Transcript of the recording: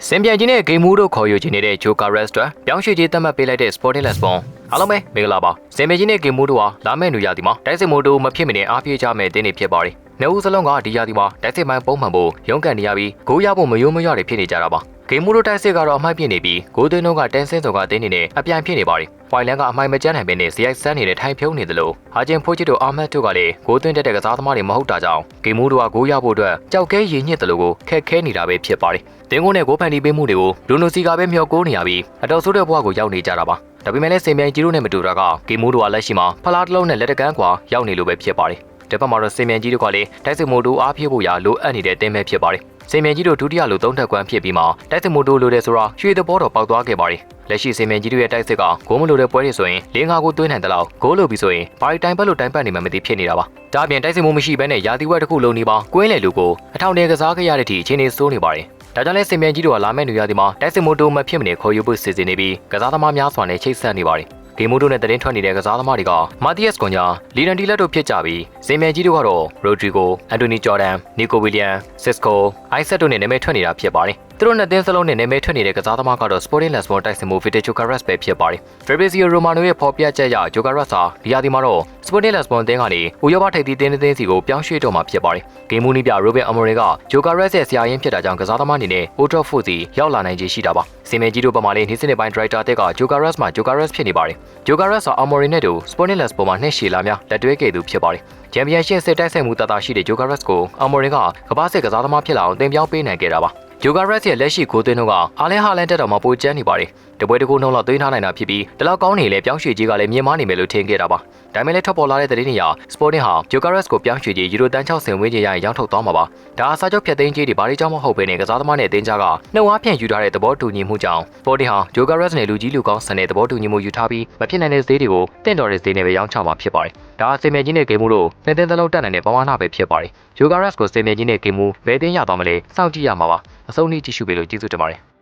စင်ပြန်ကြီးနဲ့ဂိမ်းမူးတို့ခေါ်ယူခြင်းနေတဲ့ဂျိုကာရက်စ်တွပြောင်းရွှေ့ခြင်းသတ်မှတ်ပေးလိုက်တဲ့ Sporting Lisbon အားလုံးပဲမင်္ဂလာပါစင်ပြန်ကြီးနဲ့ဂိမ်းမူးတို့ဟာလာမယ့်နွေရာသီမှာတိုက်စစ်မိုးတို့မဖြစ်မနေအားပြေးကြမယ့်တင်းတွေဖြစ်ပါတယ်နှစ်ဦးစလုံးကဒီရာသီမှာတိုက်စစ်မိုင်းပုံမှန်ဖို့ရုန်းကန်နေရပြီးဂိုးရဖို့မယိုးမရတွေဖြစ်နေကြတာပါဂိမ်းမူးတို့တိုက်စစ်ကတော့အမိုက်ပြစ်နေပြီးဂိုးသွင်းတို့ကတန်းစင်းစုံကတင်းနေနဲ့အပြိုင်ဖြစ်နေပါတယ်ဖိုင်လန်ကအမိုက်မကျန်းနိုင်ပဲနဲ့ဇရိုက်ဆန်းနေတဲ့ထိုင်ဖြုံးနေသလိုဟာဂျင်ဖိုးချစ်တို့အာမတ်တို့ကလည်းဂိုးသွင်းတဲ့ကစားသမားတွေမဟုတ်တာကြောင့်ဂိမ်းမူးတို့ကဂိုးရဖို့အတွက်ကြောက်ကဲရည်ညစ်တယ်လို့ကိုခက်ခဲနေတာပဲဖြစ်ပါတယ်တင်းကိုနဲ့ဂိုးဖန်တီးပေးမှုတွေကိုလူနိုစီကပဲမျှော်ကိုးနေရပြီးအတော်ဆိုးတဲ့ဘဝကိုရောက်နေကြတာပါဒါပေမဲ့လည်းစင်မြိုင်ကြီးတို့နဲ့မတူတာကဂိမ်းမူးတို့ကလက်ရှိမှာဖလားတစ်လုံးနဲ့လက်တကန်းကွာရောက်နေလို့ပဲဖြစ်ပါတယ်ဒီဘက်မှာတော့စင်မြိုင်ကြီးတို့ကလည်းတိုက်စစ်မိုးတို့အားဖြည့်ဖို့ရာလိုအပ်နေတဲ့တင်းပဲဖြစ်ပါတယ်စင်မြိုင်ကြီးတို့ဒုတိယလိုသုံးထပ်ကွမ်းဖြစ်ပြီးမှတိုက်စစ်မိုးတို့လိုတဲ့ဆိုတာရွှေသဘောတော်ပေါက်သွားခဲ့ပါတယ်လက်ရှိစင်မြိုင်ကြီးတို့ရဲ့တိုက်စစ်ကဂိုးမလိုတဲ့ပွဲတွေဆိုရင်၄-၅ ကိုသွင်းနိုင်တယ်လို့ဂိုးလိုပြီးဆိုရင်ဘာရီတိုင်ပတ်လို့တိုင်ပတ်နေမှမသိဖြစ်နေတာပါဒါအပြင်တိုက်စစ်မိုးမရှိဘဲနဲ့ရာသီဝက်တစ်ခုလုံးနေပါကွင်းလေလူကိုအထောင်တည်းကစားခဲ့ရတဲ့အထိအခြေအနေဆိုးနေပါတယ်ဒါကြောင့်လဲစင်မြိုင်ကြီးတို့ကလာမယ့်နွေရာသီမှာတိုက်စစ်မိုးတို့မဖြစ်မနေခေါ်ယူဖို့စီစဉ်နေပြီးကစားသမားများစွာနဲ့ချိတ်ဆက်နေပါတယ်ဂိမ်းမူးတို့နဲ့တရင်ထွက်နေတဲ့ကစားသမားတွေကမာတီယက်စ်ကွန်ညာလီဒန်တီလက်တို့ဖြစ်ကြပြီးစင်မြိုင်ကြီးတို့ကတော့ရိုဒရီဂိုအန်တိုနီဂျော်ဒန်နီကိုဝီလျံစစ်ကိုအိုက်ဆက်တို့နဲ့နာမည်ထွက်နေတာဖြစ်ပါတယ်သူတို့နဲ့တင်းစလုံးနဲ့နာမည်ထွက်နေတဲ့ကစားသမားကတော့ Sporting Lisbon တိုက်စစ်မှု Vite Jokeres ပဲဖြစ်ပါတယ် Fabrizio Romano ရဲ့ဖော်ပြချက်အရ Jokeres ဟာဒီရာသီမှာတော့ Sporting Lisbon တင်းကနေဥရောပထိပ်သီးတင်းစီကိုပြောင်းရွှေ့တော့မှာဖြစ်ပါတယ်ဂိမ်းမူးနီးပြ Ruben Amorim က Jokeres ရဲ့ဆရာရင်းဖြစ်တာကြောင့်ကစားသမားအနေနဲ့ Old Trafford စီရောက်လာနိုင်ခြေရှိတာပါစင်မြိုင်ကြီးတို့ဘက်မှာလည်းနေ့စဉ်နေ့ပိုင်း Director တက်က Jokeres မှာ Jokeres ဖြစ်နေပါတယ် Jokeres ဟာ Amorim နဲ့တူ Sporting Lisbon မှာနှစ်ရှည်လာများလက်တွဲခဲ့သူဖြစ်ပါတယ်ချန်ပီယံရှစ်စစ်တိုက်ဆိုင်မှုတာရှိတဲ့ Jokeres ကို Amorim ကကမ္ဘာ့စစ်ကစားသမားဖြစ်လာအောင်တင်ပြောင်းပေးနိုင်ခဲ့တာပါဂျိုကာရက်စ်ရဲ့လက်ရှိဂိုးသွင်းတို့ကအာလန်ဟာလန်တက်တော်မှာပိုကျန်းနေပါတယ်တပွဲတစ်ခုနှုံးလောက်သွင်းထားနိုင်တာဖြစ်ပြီးဒီလောက်ကောင်းနေလေပြောင်းရွှေ့ကြီးကလည်းမြင်မာနေမယ်လို့ထင်ခဲ့တာပါဒါပေမဲ့လည်းထွက်ပေါ်လာတဲ့သတင်းတွေအရ Sporting ဟာဂျိုကာရက်စ်ကိုပြောင်းရွှေ့ကြီးယူရိုတန်း60ဝန်းကျင်ရရင်ရောင်းထုတ်သွားမှာပါဒါအစားချုပ်ဖြတ်သိမ်းကြီးတွေဘာတွေကြောင့်မဟုတ်ဘဲနဲ့ကစားသမားနဲ့အသင်းကြားကနှုတ်အားဖြန့်ယူထားတဲ့သဘောတူညီမှုကြောင့် Sporting ဟာဂျိုကာရက်စ်နဲ့လူကြီးလူကောင်းဆန်တဲ့သဘောတူညီမှုယူထားပြီးမဖြစ်နိုင်တဲ့ဈေးတွေကိုတင့်တော်တဲ့ဈေးနဲ့ပဲရောင်းချမှာဖြစ်ပါတယ်ဒါအစင်မြကြီးနဲ့ဂိမ်းမူးတို့နှစ်သင်းသလုံးတက်နိုင်တဲ့ပမာဏပဲဖြစ်ပါတယ်ဂျိုကာရက်စ်ကိုစင်မြကြီးနဲ့ဂိမ်းမူးဘယ်အသင်းရသွားမလဲစောင့်ကြည့်ရမှာပါအဆုံးထိကြည့်ရှုပေးလို့ကျေးဇူးတင်ပါတယ်